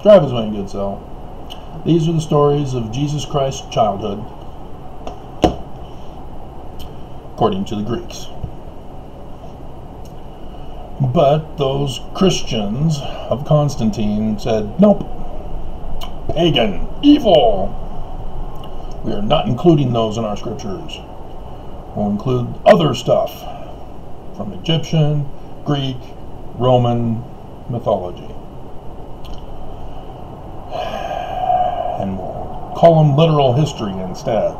drive his way in good soul. These are the stories of Jesus Christ's childhood, according to the Greeks. But those Christians of Constantine said, nope, pagan, evil. We are not including those in our scriptures. We'll include other stuff from Egyptian, Greek, Roman mythology. And we'll call them literal history instead.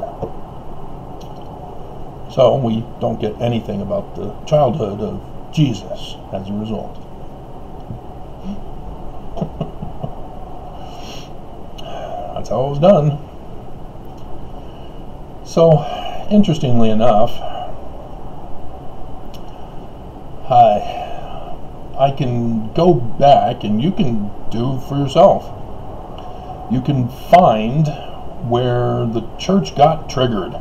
So we don't get anything about the childhood of Jesus as a result. That's how it was done. So, interestingly enough, I can go back, and you can do for yourself. You can find where the church got triggered.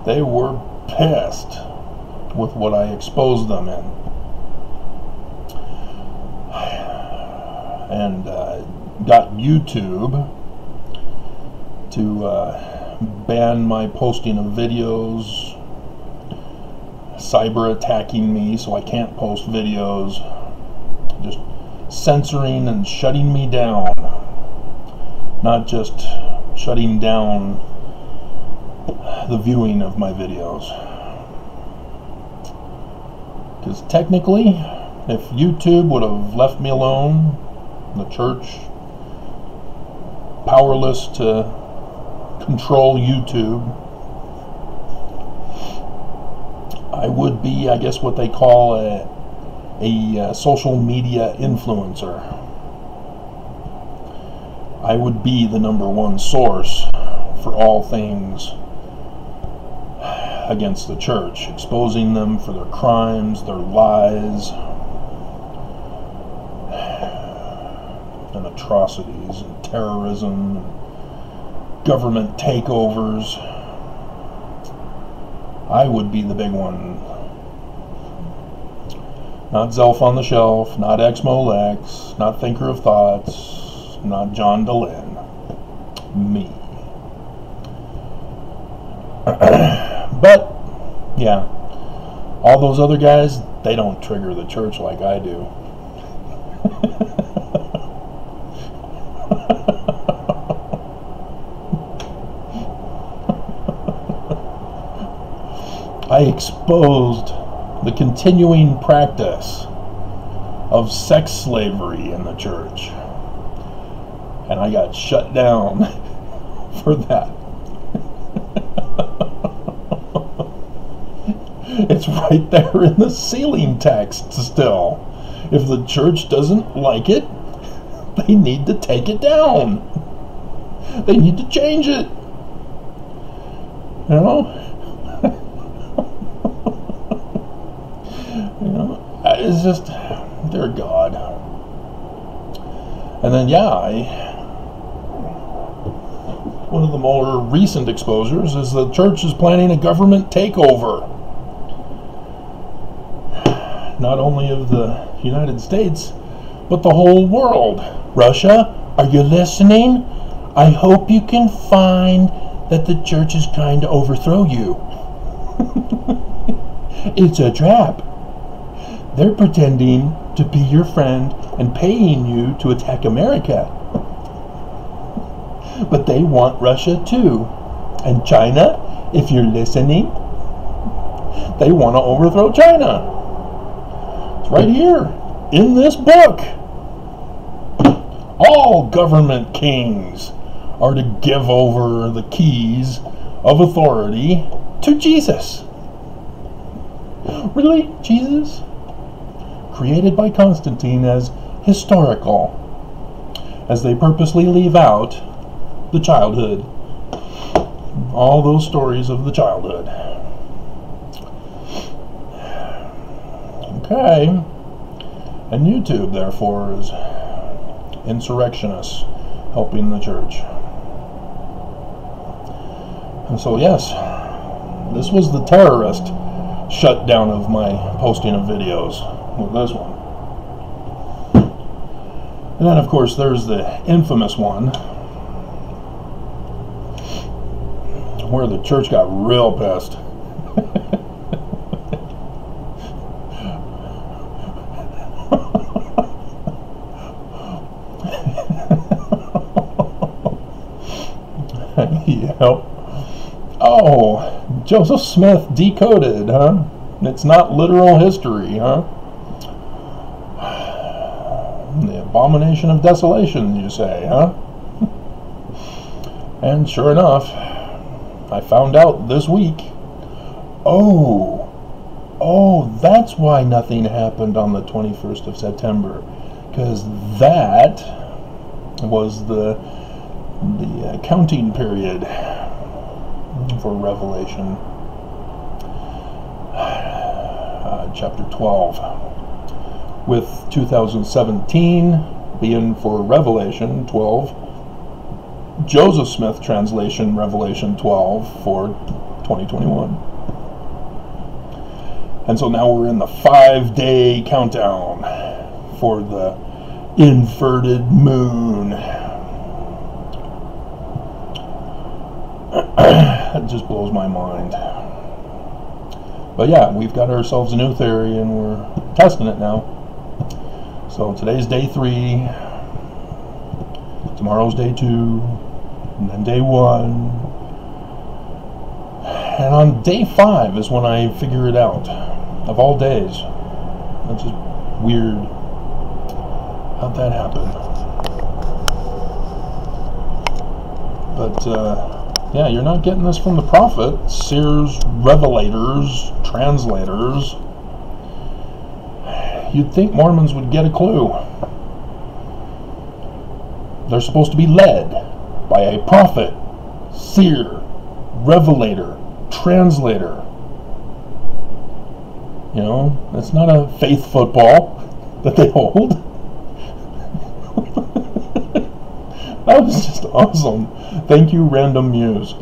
They were pissed with what I exposed them in. And got YouTube to ban my posting of videos, cyber attacking me so I can't post videos, just censoring and shutting me down, not just shutting down the viewing of my videos. Because technically, if YouTube would have left me alone, the church powerless to control YouTube, I would be, I guess, what they call a social media influencer. I would be the #1 source for all things against the church, exposing them for their crimes, their lies, and atrocities, and terrorism, and government takeovers. I would be the big one. Not Zelf on the Shelf, not Exmolex, not Thinker of Thoughts, not John Dehlin. Me. But, yeah, all those other guys, they don't trigger the church like I do. I exposed the continuing practice of sex slavery in the church, and I got shut down for that. It's right there in the sealing text still. If the church doesn't like it, they need to take it down. They need to change it. You know? It's just, dear God. And then, one of the more recent exposures is the church is planning a government takeover. Not only of the United States, but the whole world. Russia, are you listening? I hope you can find that the church is trying to overthrow you. It's a trap. They're pretending to be your friend and paying you to attack America. But they want Russia too. And China, if you're listening, they want to overthrow China. It's right here in this book. All government kings are to give over the keys of authority to Jesus. Really? Jesus? Created by Constantine as historical, as they purposely leave out the childhood. All those stories of the childhood. Okay. And YouTube, therefore, is insurrectionists helping the church. And so, yes, this was the terrorist shutdown of my posting of videos with this one. And then, of course, there's the infamous one where the church got real pissed. Yep. Oh, Joseph Smith decoded, huh? It's not literal history, huh? The abomination of desolation, you say, huh? And sure enough, I found out this week, oh, that's why nothing happened on the 21st of September, because that was the counting period for Revelation, chapter 12, with 2017 being for Revelation 12, Joseph Smith translation Revelation 12 for 2021. And so now we're in the 5-day countdown for the inverted moon. It just blows my mind. But yeah, we've got ourselves a new theory and we're testing it now. So today's day 3, tomorrow's day 2, and then day 1. And on day 5 is when I figure it out, of all days. That's just weird. How'd that happen? But yeah, you're not getting this from the prophet, seers, revelators, translators. You'd think Mormons would get a clue. They're supposed to be led by a prophet, seer, revelator, translator. You know, it's not a faith football that they hold. That was just awesome. Thank you, Random Muse.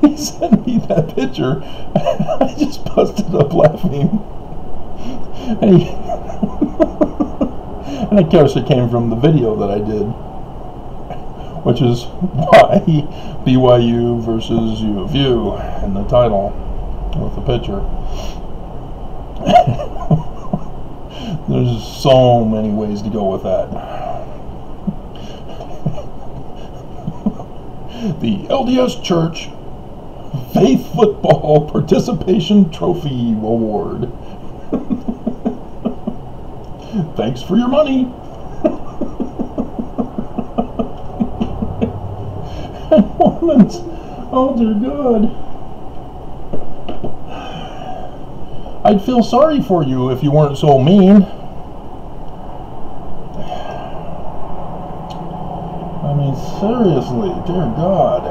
He sent me that picture. I just busted up laughing. And of course it came from the video that I did, which is why BYU versus U of U in the title with the picture. There's so many ways to go with that. The LDS Church Faith Football Participation Trophy Award. Thanks for your money. And Mormons, oh dear God. I'd feel sorry for you if you weren't so mean. I mean, seriously, dear God.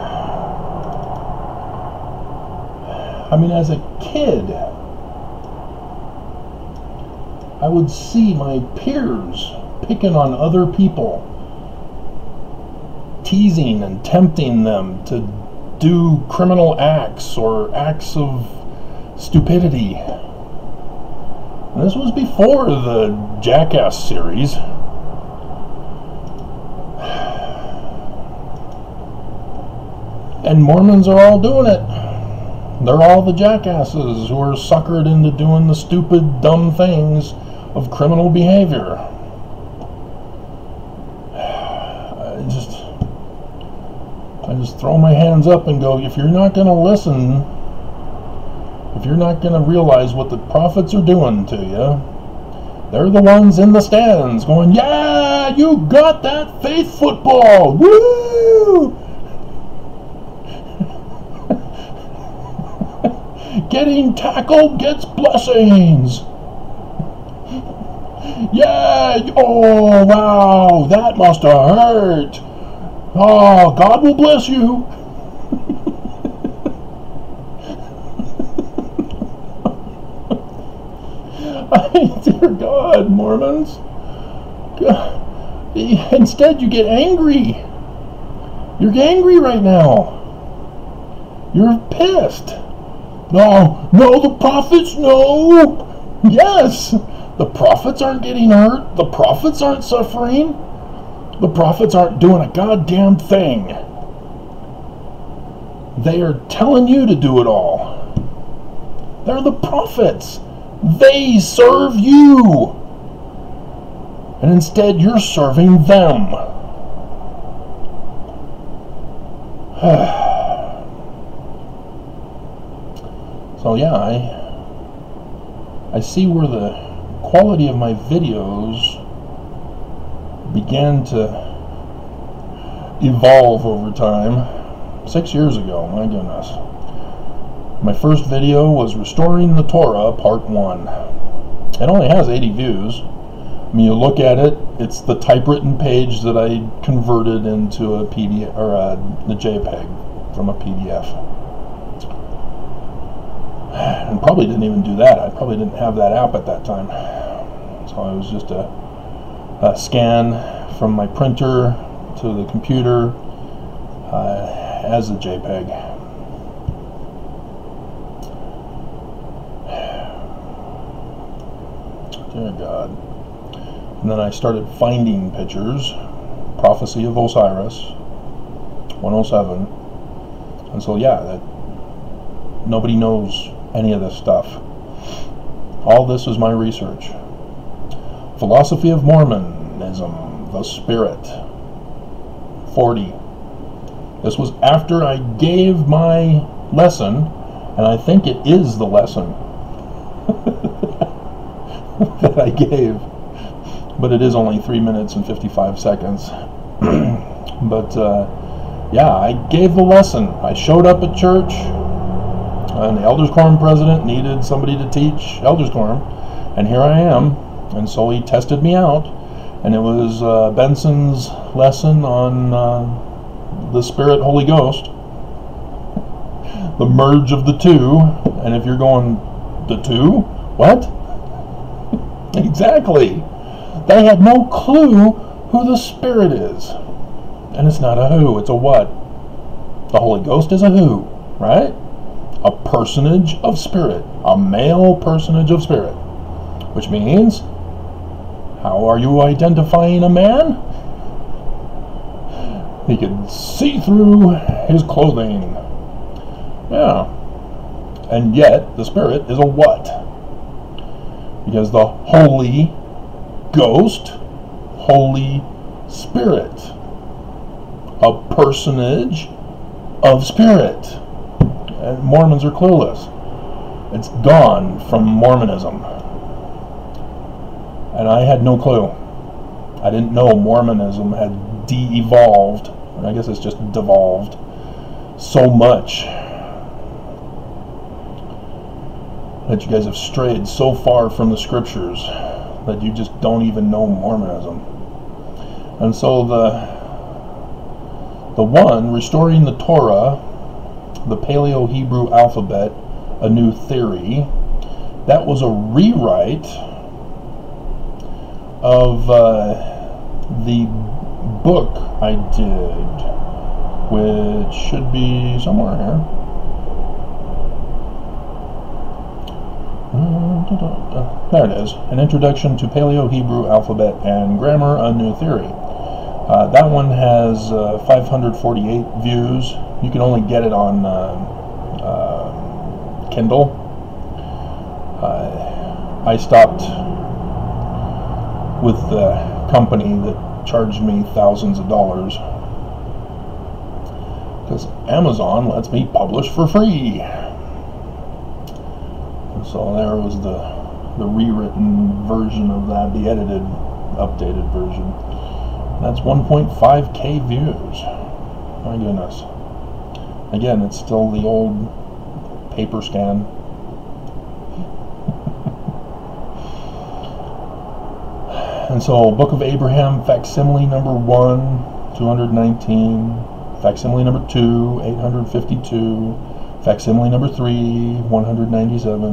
I mean, as a kid, I would see my peers picking on other people, teasing and tempting them to do criminal acts or acts of stupidity. This was before the Jackass series. And Mormons are all doing it. They're all the jackasses who are suckered into doing the stupid, dumb things of criminal behavior. I just throw my hands up and go, if you're not going to listen, if you're not going to realize what the prophets are doing to you, they're the ones in the stands going, yeah, you got that faith football, woo! Getting tackled gets blessings. Yeah, oh wow, that must have hurt. Oh, God will bless you. Dear God, Mormons. God. Instead, you get angry. You're angry right now. You're pissed. No, the prophets, no. Yes, The prophets aren't getting hurt. The prophets aren't suffering. The prophets aren't doing a goddamn thing. They are telling you to do it all. They're the prophets. They serve you. And instead you're serving them. So yeah, I see where the quality of my videos began to evolve over time. 6 years ago, my goodness. My first video was Restoring the Torah, Part 1. It only has 80 views. I mean, you look at it, it's the typewritten page that I converted into a PDF, or a JPEG from a PDF. And probably didn't even do that. I probably didn't have that app at that time. So it was just a scan from my printer to the computer as a JPEG. Dear God. And then I started finding pictures. Prophecy of Osiris, 107. And so yeah, that nobody knows any of this stuff. All this is my research. Philosophy of Mormonism, the Spirit, 40. This was after I gave my lesson, and I think it is the lesson that I gave, but it is only 3 minutes and 55 seconds. But yeah, I gave the lesson. I showed up at church, and the Elders Quorum president needed somebody to teach Elders Quorum, and here I am. And so he tested me out, and it was Benson's lesson on the Spirit, Holy Ghost, the merge of the two. And if you're going, the two? What? Exactly. They had no clue who the Spirit is. And it's not a who, it's a what. The Holy Ghost is a who, right? A personage of Spirit, a male personage of Spirit, which means, how are you identifying a man? He can see through his clothing. Yeah. And yet, the Spirit is a what? Because the Holy Ghost, Holy Spirit, a personage of Spirit. And Mormons are clueless. It's gone from Mormonism. And I had no clue. I didn't know Mormonism had de-evolved. I guess it's just devolved so much that you guys have strayed so far from the scriptures that you just don't even know Mormonism. And so the one, Restoring the Torah, the Paleo-Hebrew alphabet, a new theory, that was a rewrite of the book I did, which should be somewhere here. There it is. An Introduction to Paleo-Hebrew Alphabet and Grammar, a New Theory. That one has 548 views. You can only get it on Kindle. I stopped with the company that charged me thousands of dollars because Amazon lets me publish for free. And so there was the rewritten version of that, the edited, updated version. That's 1.5K views. My goodness. Again, it's still the old paper scan. And so, Book of Abraham, facsimile number 1, 219, facsimile number 2, 852, facsimile number 3, 197,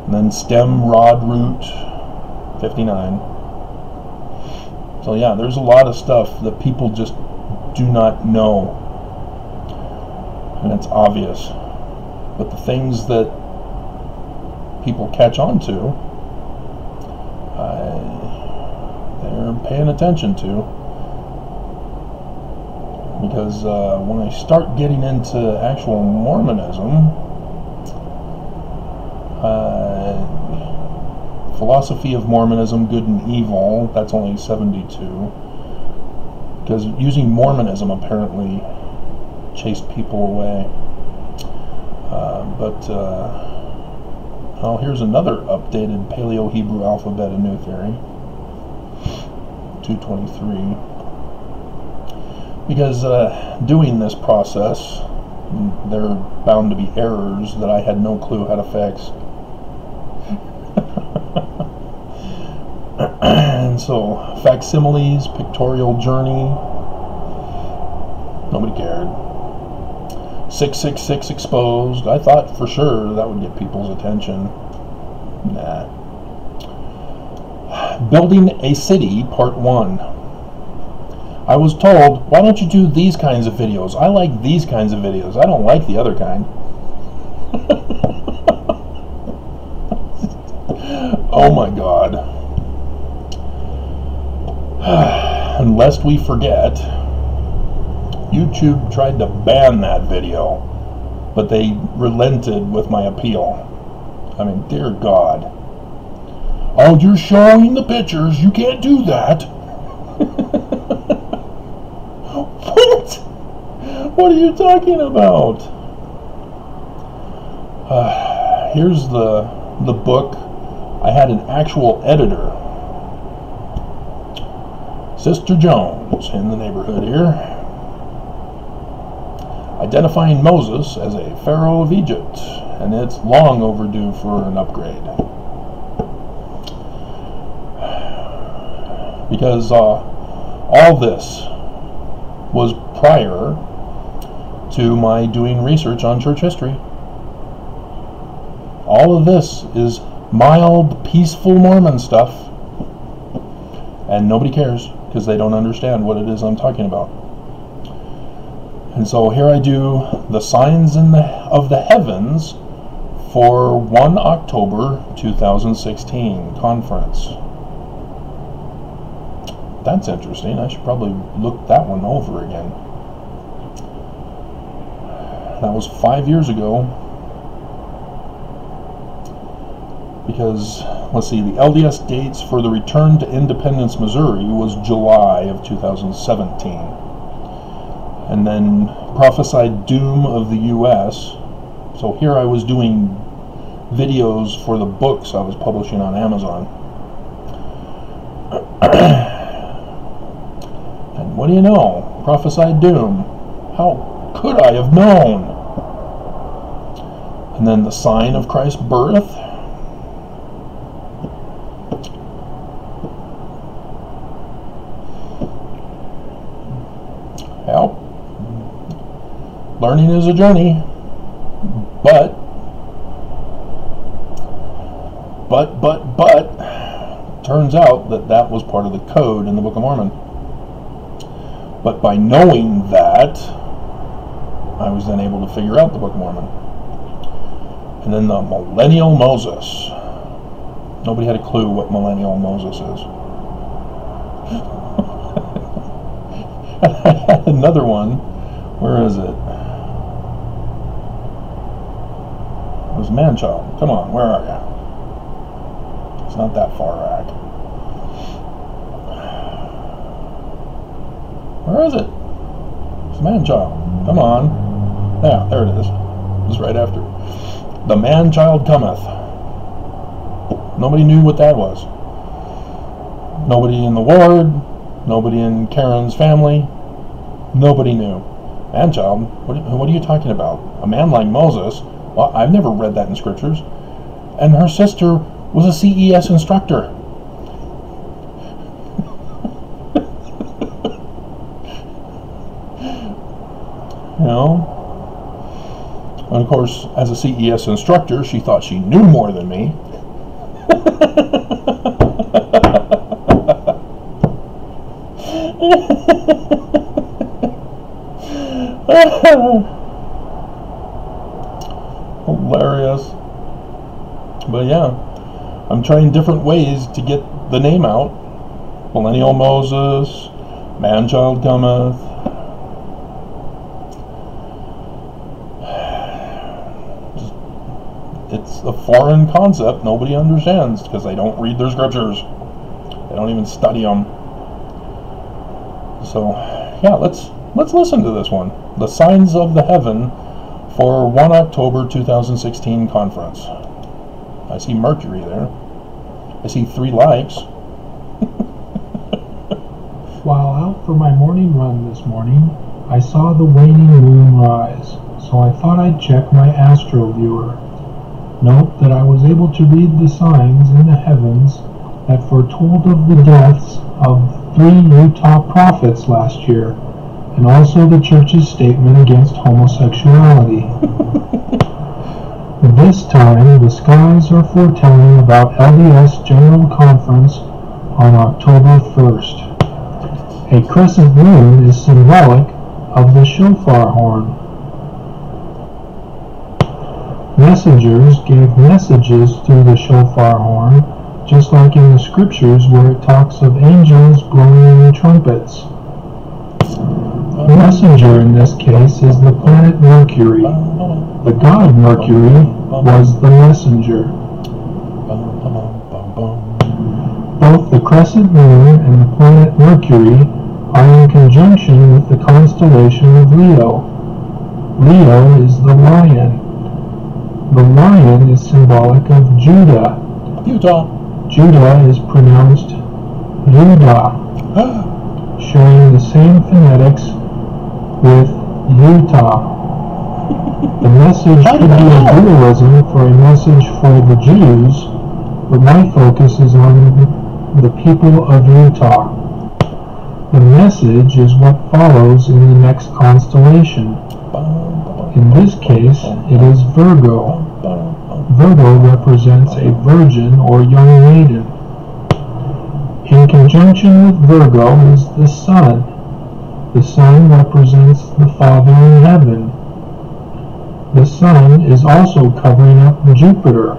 and then stem, rod, root, 59. So yeah, there's a lot of stuff that people just do not know, and it's obvious. But the things that people catch on to they're paying attention to. Because when I start getting into actual Mormonism, philosophy of Mormonism, good and evil, that's only 72. Because using Mormonism apparently chased people away. Oh, here's another updated Paleo-Hebrew alphabet, a new theory. 223. Because doing this process, there are bound to be errors that I had no clue how to fix. And so, facsimiles, pictorial journey, nobody cared. 666 exposed, I thought for sure that would get people's attention. Nah. Building a City, Part 1. I was told, why don't you do these kinds of videos? I like these kinds of videos. I don't like the other kind. Oh my God. And lest we forget, YouTube tried to ban that video, but they relented with my appeal. I mean, dear God. Oh, you're showing the pictures. You can't do that. What? What are you talking about? Here's the book. I had an actual editor. Sister Jones in the neighborhood here. Identifying Moses as a pharaoh of Egypt, and it's long overdue for an upgrade. Because all this was prior to my doing research on church history. All of this is mild, peaceful Mormon stuff, and nobody cares because they don't understand what it is I'm talking about. And so here I do the signs of the heavens for 1 October 2016 conference. That's interesting. I should probably look that one over again. That was 5 years ago. Because, let's see, the LDS dates for the return to Independence, Missouri was July of 2017. And then prophesied doom of the U.S. So here I was doing videos for the books I was publishing on Amazon. And what do you know? Prophesied doom. How could I have known? And then the sign of Christ's birth. Well, learning is a journey, but, turns out that was part of the code in the Book of Mormon. But by knowing that, I was then able to figure out the Book of Mormon. And then the Millennial Moses. Nobody had a clue what Millennial Moses is. Another one. Where is it? It was man-child. Come on, where are you? It's not that far back. Where is it? It's man-child. Come on. Yeah, there it is. It's right after. The man-child cometh. Nobody knew what that was. Nobody in the ward. Nobody in Karen's family. Nobody knew. Man-child? What are you talking about? A man like Moses? Well, I've never read that in scriptures. And her sister was a CES instructor. You know? And of course, as a CES instructor, she thought she knew more than me. Hilarious. But yeah, I'm trying different ways to get the name out. Millennial Moses, man-child cometh. It's a foreign concept nobody understands because they don't read their scriptures. They don't even study them. So, yeah, let's listen to this one. The Signs of the Heaven for 1 October 2016 conference. I see Mercury there. I see 3 likes. While out for my morning run this morning, I saw the waning moon rise, so I thought I'd check my astro viewer. Note that I was able to read the signs in the heavens that foretold of the deaths of 3 Utah prophets last year, and also the church's statement against homosexuality. This time, the skies are foretelling about LDS General Conference on October 1st. A crescent moon is symbolic of the shofar horn. Messengers gave messages through the shofar horn, just like in the scriptures where it talks of angels blowing in trumpets. The messenger in this case is the planet Mercury. The god Mercury was the messenger. Both the crescent moon and the planet Mercury are in conjunction with the constellation of Leo. Leo is the lion. The lion is symbolic of Judah. Utah. Judah is pronounced Judah, showing the same phonetics with Utah. The message could be a dualism for a message for the Jews, but my focus is on the people of Utah. The message is what follows in the next constellation. In this case, it is Virgo. Virgo represents a virgin or young maiden. In conjunction with Virgo is the sun. The sun represents the Father in heaven. The sun is also covering up Jupiter.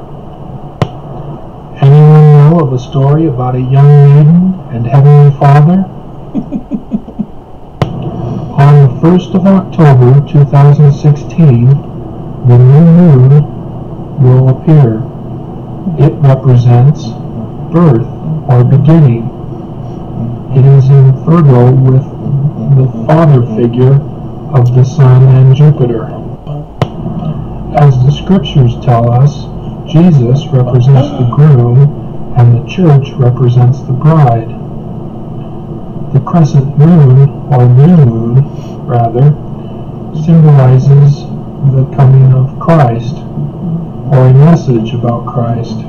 Anyone know of a story about a young maiden and Heavenly Father? On the 1st of October 2016, the new moon will appear. It represents birth or beginning. It is in Virgo with the father figure of the sun and Jupiter. As the scriptures tell us, Jesus represents the groom and the church represents the bride. The crescent moon, or new moon, rather, symbolizes the coming of Christ, or a message about Christ.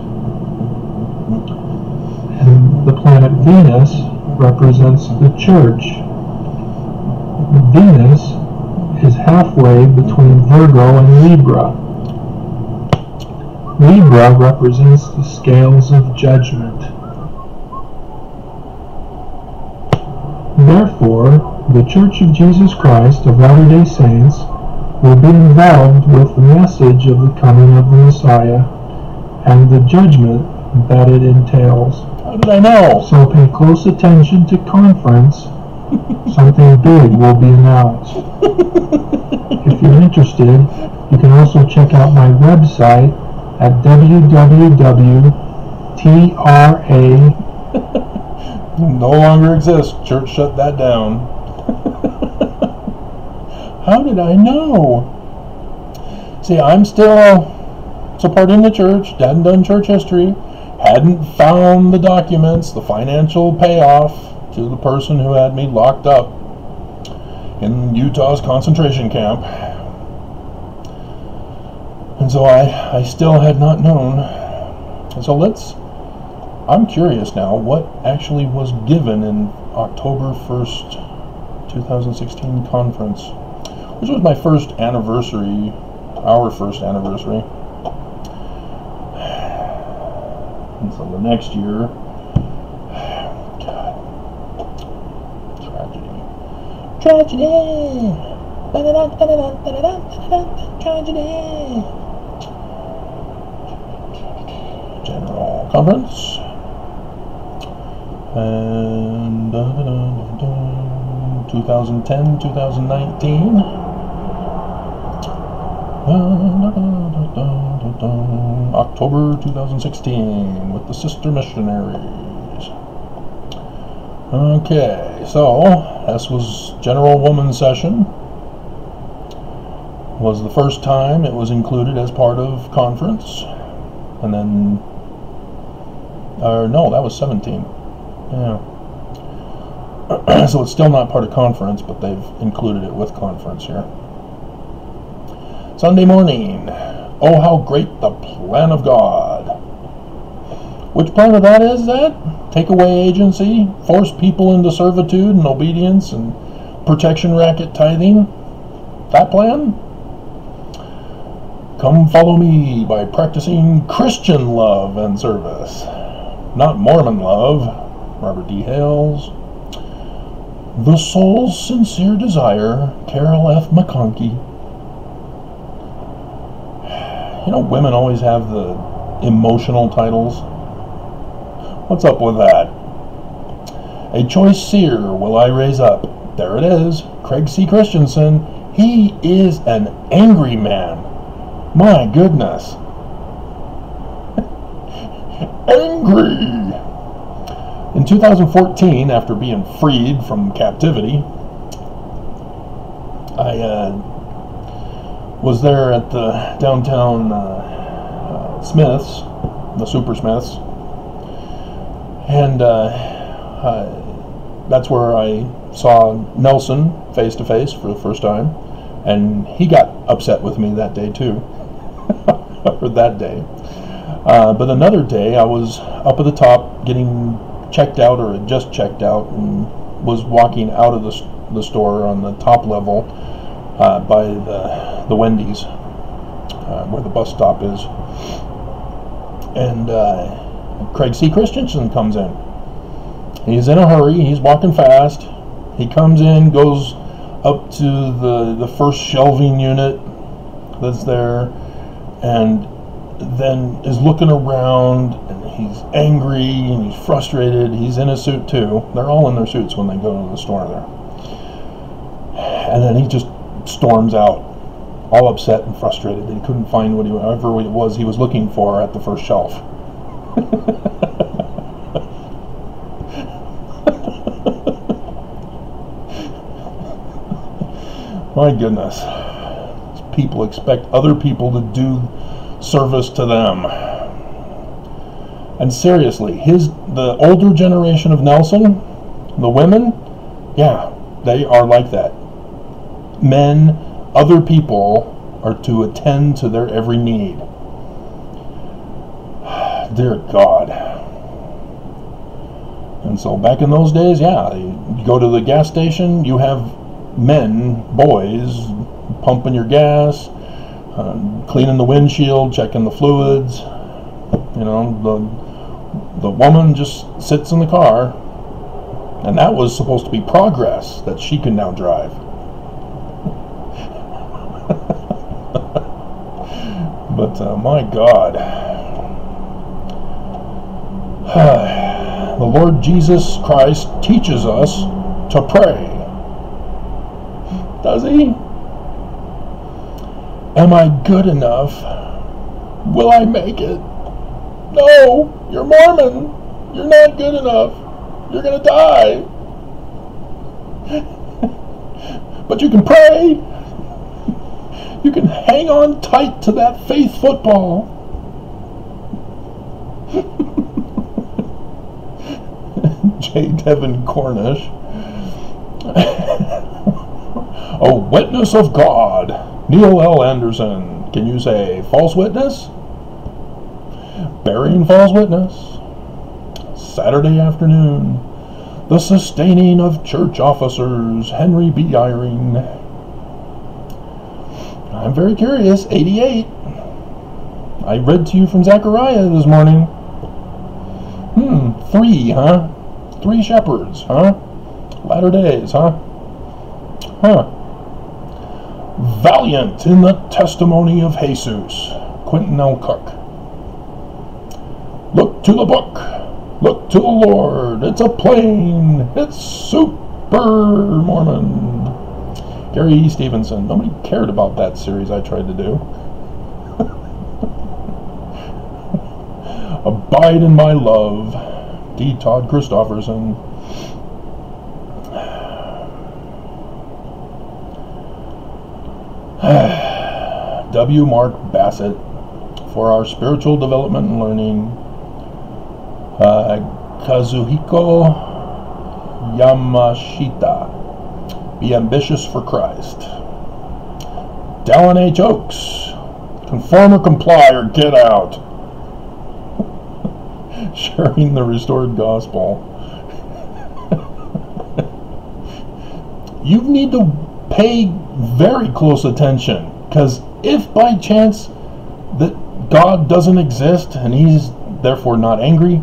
And the planet Venus represents the church. Venus is halfway between Virgo and Libra. Libra represents the scales of judgment. Therefore, the Church of Jesus Christ of Latter-day Saints will be involved with the message of the coming of the Messiah and the judgment that it entails. How did I know? So pay close attention to conference. Something big will be announced. If you're interested, you can also check out my website at www.tra No longer exists. Church shut that down. How did I know? See, I'm still supporting the church, hadn't done church history, hadn't found the documents, the financial payoff to the person who had me locked up in Utah's concentration camp. And so I still had not known. And so I'm curious now what actually was given in October 1st, 2016 conference, which was my first anniversary, our first anniversary. And so the next year, God, tragedy. General Conference. And 2010, 2019. October 2016 with the Sister Missionaries. Okay, so this was General Woman Session. Was the first time it was included as part of conference. And then, no, that was 17. Yeah. So it's still not part of conference, but they've included it with conference here. Sunday morning. Oh, how great the plan of God. Which plan of that is that? Take away agency, force people into servitude and obedience and protection racket tithing? That plan? Come follow me by practicing Christian love and service, not Mormon love. Robert D. Hales. The Soul's Sincere Desire, Carol F. McConkie. You know, women always have the emotional titles. What's up with that? A choice seer will I raise up. There it is. Craig C. Christensen. He is an angry man. My goodness. Angry. In 2014, after being freed from captivity, I was there at the downtown Smiths, the Super Smiths, and that's where I saw Nelson face to face for the first time, and he got upset with me that day too. Or that day. But another day I was up at the top getting checked out, or had just checked out, and was walking out of the store on the top level by the Wendy's, where the bus stop is. And Craig C. Christensen comes in. He's in a hurry, he's walking fast. He comes in, goes up to the first shelving unit that's there, and then is looking around, and he's angry and he's frustrated. He's in a suit too. They're all in their suits when they go to the store there. And then he just storms out, all upset and frustrated that he couldn't find whatever it was he was looking for at the first shelf. My goodness. People expect other people to do service to them. And seriously, the older generation of Nelson, the women, yeah, they are like that. Men, other people are to attend to their every need. Dear God. And so back in those days, yeah, you go to the gas station, you have men, boys, pumping your gas, cleaning the windshield, checking the fluids. You know, the woman just sits in the car, and that was supposed to be progress that she can now drive. But my God, the Lord Jesus Christ teaches us to pray. Does he? Am I good enough? Will I make it? No, you're Mormon. You're not good enough. You're going to die. But you can pray. You can hang on tight to that faith football. J. Devin Cornish. A witness of God. Neil L. Anderson. Can you say false witness? Bearing false witness. Saturday afternoon. The sustaining of church officers. Henry B. Eyring. I'm very curious. 88. I read to you from Zechariah this morning. 3, huh? 3 shepherds, huh? Latter days, huh? Valiant in the testimony of Jesus. Quentin L. Cook. Look to the book. Look to the Lord. It's a plane. It's Super Mormon. Gary E. Stevenson. Nobody cared about that series I tried to do. Abide in my love. D. Todd Christofferson. W. Mark Bassett for our spiritual development and learning. Kazuhiko Yamashita. Be ambitious for Christ. Dallin H. Oaks. Conform or comply or get out. Sharing the restored gospel. You need to pay very close attention, because if by chance that God doesn't exist and he's therefore not angry,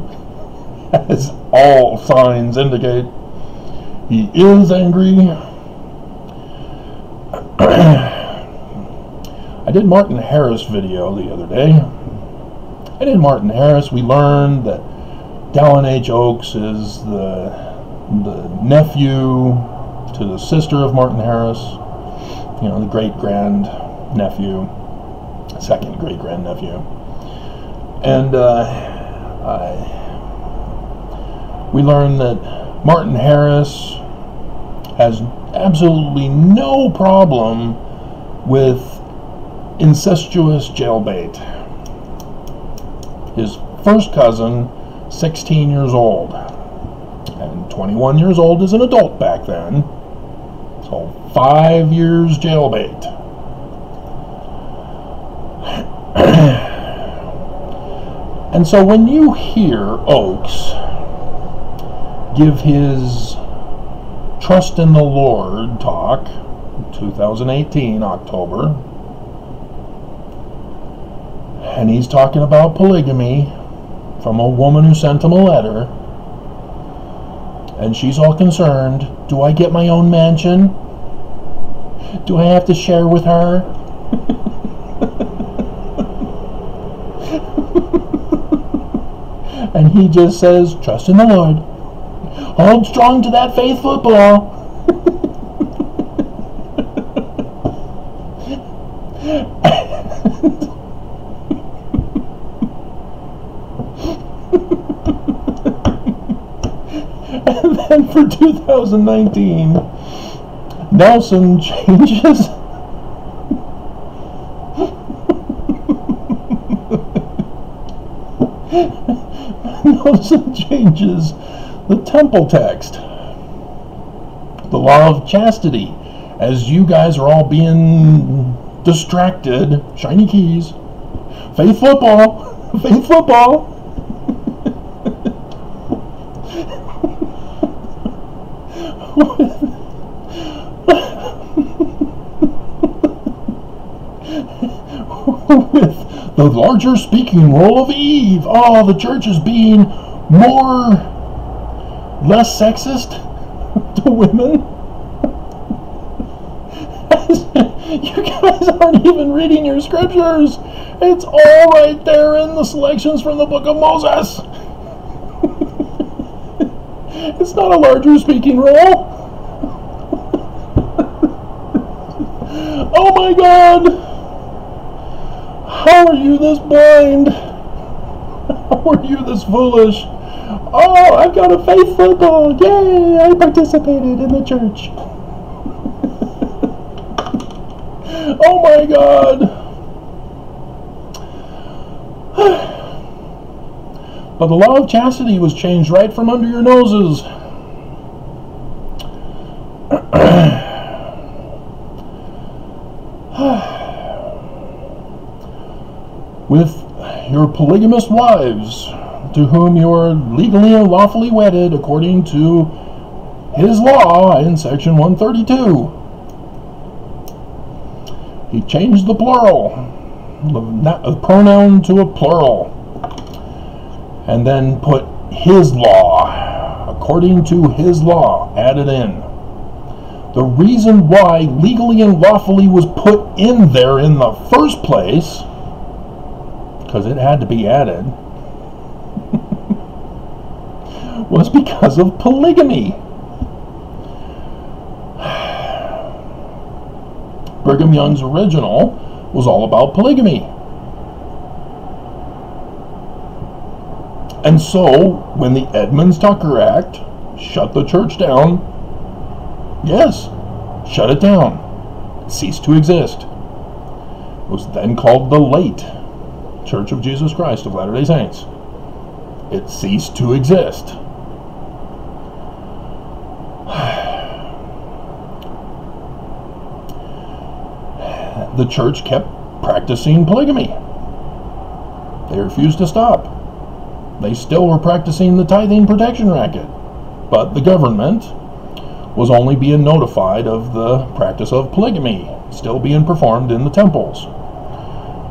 as all signs indicate, he is angry. I did Martin Harris video the other day. And in Martin Harris, we learned that Dallin H. Oaks is the nephew to the sister of Martin Harris. You know, the great-grand-nephew, second great-grand-nephew. And we learned that Martin Harris has absolutely no problem with incestuous jailbait. His first cousin, 16 years old, and 21 years old as an adult back then, so 5 years jailbait. And so when you hear Oaks give his Trust in the Lord talk, 2018, October, and he's talking about polygamy from a woman who sent him a letter, and she's all concerned, do I get my own mansion? Do I have to share with her? And he just says, trust in the Lord. Hold strong to that faith football. And then for 2019, Nelson changes. Nelson changes the temple text, the law of chastity, as you guys are all being distracted. Shiny keys. Faith football. Faith football. With the larger speaking role of Eve. Oh, the church is being less sexist to women. You guys aren't even reading your scriptures. It's all right there in the selections from the book of Moses. It's not a larger speaking role. Oh my God. How are you this blind? How are you this foolish? Oh, I've got a faith football. Yay, I participated in the church. Oh my God. But the law of chastity was changed right from under your noses. With your polygamous wives, to whom you are legally and lawfully wedded according to his law in section 132. He changed the plural, the pronoun to a plural, and then put his law, according to his law, added in. The reason why legally and lawfully was put in there in the first place, because it had to be added, was because of polygamy. Brigham Young's original was all about polygamy. And so, when the Edmunds-Tucker Act shut the church down, yes, shut it down. It ceased to exist. It was then called the late Church of Jesus Christ of Latter-day Saints. It ceased to exist. The church kept practicing polygamy. They refused to stop. They still were practicing the tithing protection racket, but the government was only being notified of the practice of polygamy still being performed in the temples.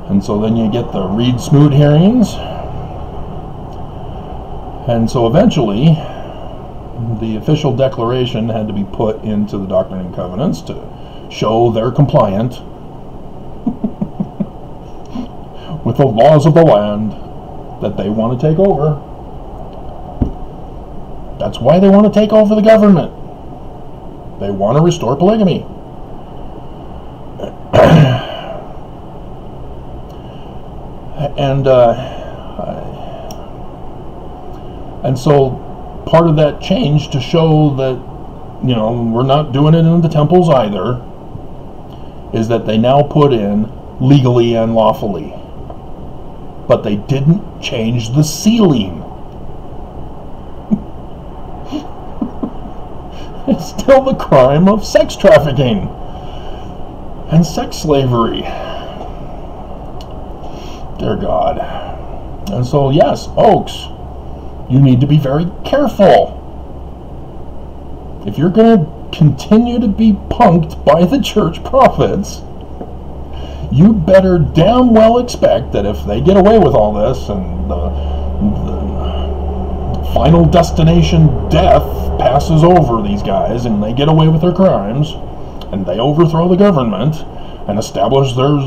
And so then you get the Reed Smoot hearings, and so eventually the official declaration had to be put into the Doctrine and Covenants to show they're compliant with the laws of the land that they want to take over. That's why they want to take over the government. They want to restore polygamy. And so part of that change to show that, you know, we're not doing it in the temples either, is that they now put in legally and lawfully. But they didn't change the sealing. It's still the crime of sex trafficking and sex slavery. Dear God. And so, yes, Oaks, you need to be very careful. If you're going to continue to be punked by the church prophets, you better damn well expect that if they get away with all this and the final destination death passes over these guys and they get away with their crimes and they overthrow the government and establish their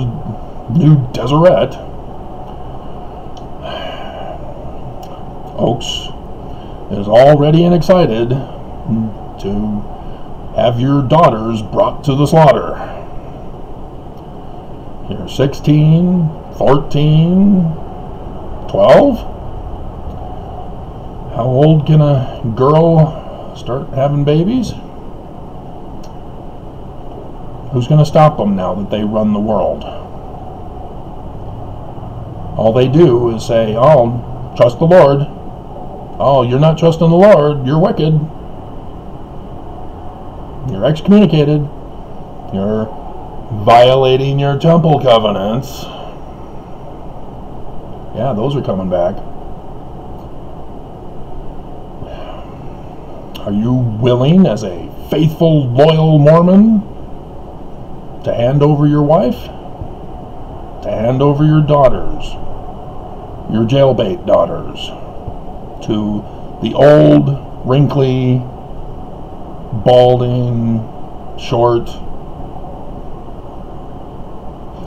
new Deseret, Oaks is all ready and excited to have your daughters brought to the slaughter. You're 16, 14, 12? How old can a girl start having babies? Who's going to stop them now that they run the world? All they do is say, oh, trust the Lord. Oh, you're not trusting the Lord. You're wicked. You're excommunicated. You're violating your temple covenants. Yeah, those are coming back. Are you willing, as a faithful, loyal Mormon, to hand over your wife? To hand over your daughters? Your jailbait daughters? To the old, wrinkly, balding, short,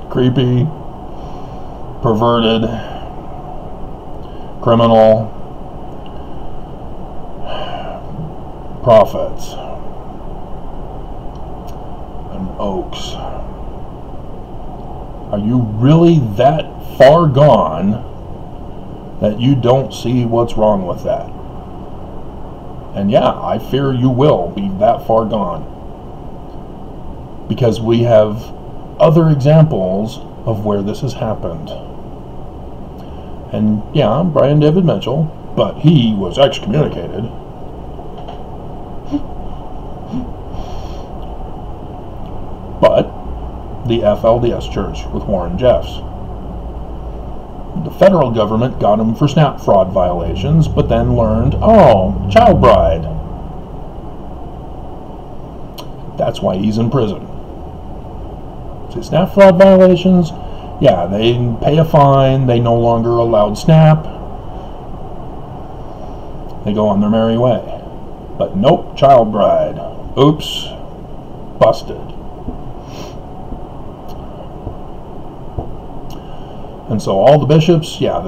creepy, perverted, criminal prophets and Oaks? Are you really that far gone that you don't see what's wrong with that? And yeah, I fear you will be that far gone, because we have other examples of where this has happened. And yeah, I'm Brian David Mitchell, but he was excommunicated. But the FLDS Church with Warren Jeffs. The federal government got him for SNAP fraud violations, but then learned, oh, child bride. That's why he's in prison. See, SNAP fraud violations, yeah, they pay a fine, they no longer allowed SNAP. They go on their merry way. But nope, child bride. Oops, busted. And so all the bishops, yeah,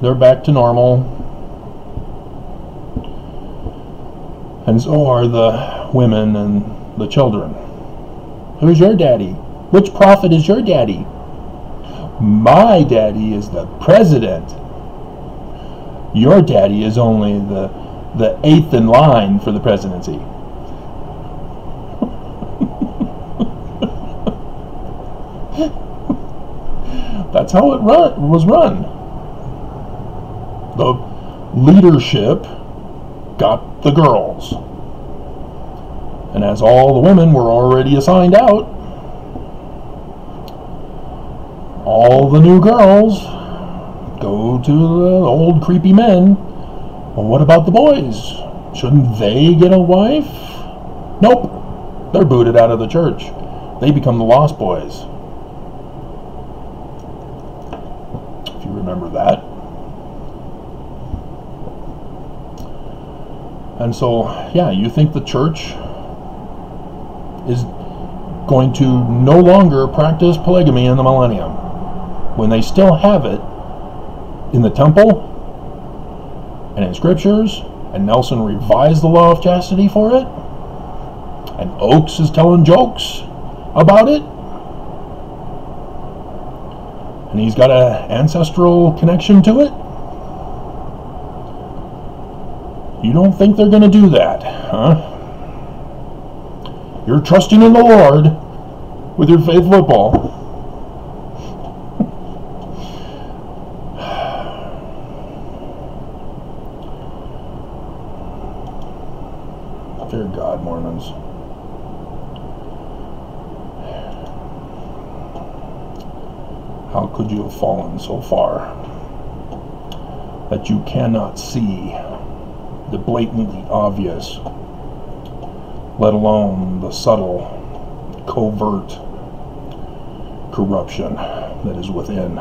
they're back to normal. And so are the women and the children. Who's your daddy? Which prophet is your daddy? My daddy is the president. Your daddy is only the eighth in line for the presidency. That's how it was run. The leadership got the girls. And as all the women were already assigned out, all the new girls go to the old creepy men. Well, what about the boys? Shouldn't they get a wife? Nope. They're booted out of the church. They become the lost boys. If you remember that. And so, yeah, you think the church is going to no longer practice polygamy in the millennium, when they still have it in the temple and in scriptures, and Nelson revised the law of chastity for it, and Oakes is telling jokes about it, and he's got an ancestral connection to it. You don't think they're going to do that, huh? You're trusting in the Lord with your faith football. Dear God, Mormons. How could you have fallen so far that you cannot see the blatantly obvious, let alone the subtle, covert corruption that is within?